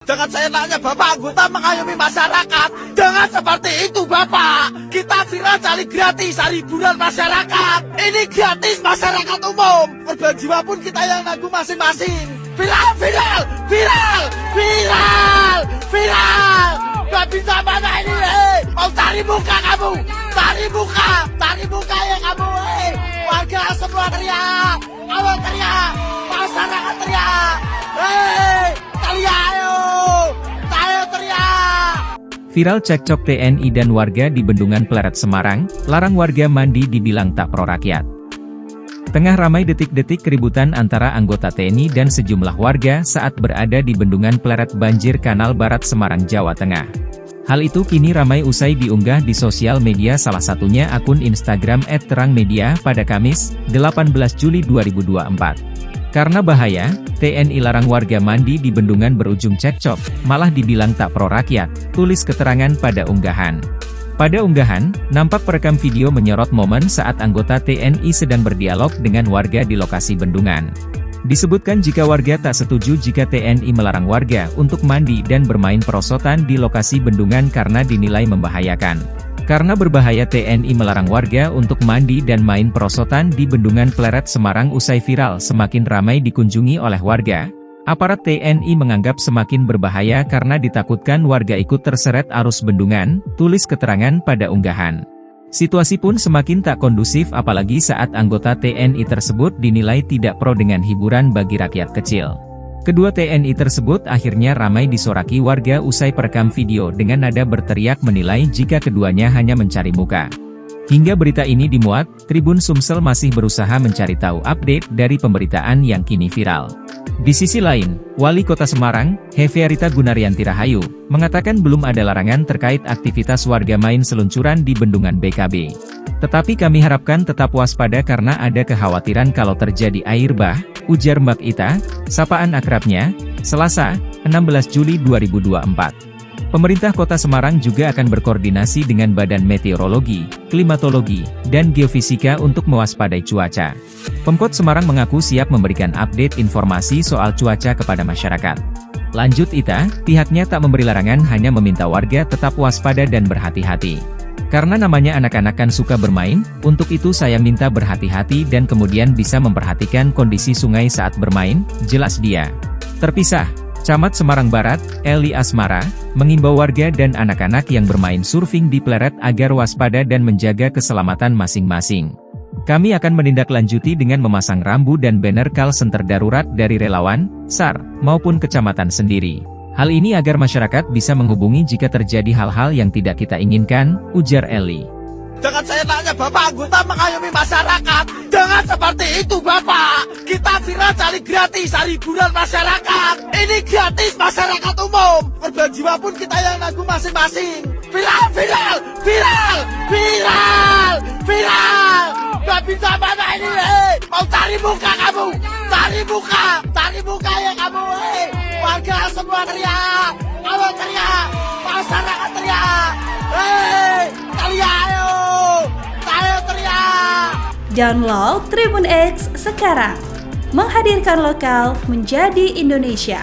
Dengan saya tanya Bapak anggota mengayomi masyarakat. Jangan seperti itu Bapak. Kita viral cari gratis, cari hiburan masyarakat. Ini gratis masyarakat umum. Korban jiwa pun kita yang nanggung masing-masing. Viral, viral, viral, viral, viral. Gak bisa mana ini, mau cari muka kamu. Cari muka ya kamu, warga semua teriak. Awal teriak, masyarakat teriak. Ayo teriak. Viral cekcok TNI dan warga di Bendungan Pleret Semarang, larang warga mandi dibilang tak pro rakyat. Tengah ramai detik-detik keributan antara anggota TNI dan sejumlah warga saat berada di Bendungan Pleret Banjir Kanal Barat Semarang, Jawa Tengah. Hal itu kini ramai usai diunggah di sosial media, salah satunya akun Instagram @terangmedia pada Kamis, 18 Juli 2024. Karena bahaya, TNI larang warga mandi di bendungan berujung cekcok, malah dibilang tak pro rakyat, tulis keterangan pada unggahan. Pada unggahan, nampak perekam video menyorot momen saat anggota TNI sedang berdialog dengan warga di lokasi bendungan. Disebutkan jika warga tak setuju jika TNI melarang warga untuk mandi dan bermain perosotan di lokasi bendungan karena dinilai membahayakan. Karena berbahaya, TNI melarang warga untuk mandi dan main perosotan di Bendungan Pleret Semarang. Usai viral semakin ramai dikunjungi oleh warga, aparat TNI menganggap semakin berbahaya karena ditakutkan warga ikut terseret arus bendungan, tulis keterangan pada unggahan. Situasi pun semakin tak kondusif apalagi saat anggota TNI tersebut dinilai tidak pro dengan hiburan bagi rakyat kecil. Kedua TNI tersebut akhirnya ramai disoraki warga usai perekam video dengan nada berteriak menilai jika keduanya hanya mencari muka. Hingga berita ini dimuat, Tribun Sumsel masih berusaha mencari tahu update dari pemberitaan yang kini viral. Di sisi lain, Wali Kota Semarang, Hefearita Gunaryanti Rahayu, mengatakan belum ada larangan terkait aktivitas warga main seluncuran di Bendungan BKB. Tetapi kami harapkan tetap waspada karena ada kekhawatiran kalau terjadi air bah, ujar Mbak Ita, sapaan akrabnya, Selasa, 16 Juli 2024. Pemerintah Kota Semarang juga akan berkoordinasi dengan Badan Meteorologi, Klimatologi, dan Geofisika untuk mewaspadai cuaca. Pemkot Semarang mengaku siap memberikan update informasi soal cuaca kepada masyarakat. Lanjut Ita, pihaknya tak memberi larangan, hanya meminta warga tetap waspada dan berhati-hati. Karena namanya anak-anak kan suka bermain, untuk itu saya minta berhati-hati dan kemudian bisa memperhatikan kondisi sungai saat bermain, jelas dia. Terpisah, Camat Semarang Barat, Eli Asmara, mengimbau warga dan anak-anak yang bermain surfing di Pleret agar waspada dan menjaga keselamatan masing-masing. Kami akan menindaklanjuti dengan memasang rambu dan banner call center darurat dari relawan, SAR, maupun kecamatan sendiri. Hal ini agar masyarakat bisa menghubungi jika terjadi hal-hal yang tidak kita inginkan, ujar Eli. Dengan saya tanya Bapak anggota mengayomi masyarakat. Jangan seperti itu Bapak. Kita viral cari gratis, cari hiburan masyarakat. Ini gratis masyarakat umum. Korban jiwa pun kita yang nanggung masing-masing. Viral, viral, viral, viral, viral. Gak bisa mana ini, mau cari muka kamu. Cari muka ya kamu, warga semua teriak. Awal teriak, masyarakat teriak. Ayo teriak. Download Tribun X sekarang. Menghadirkan lokal menjadi Indonesia.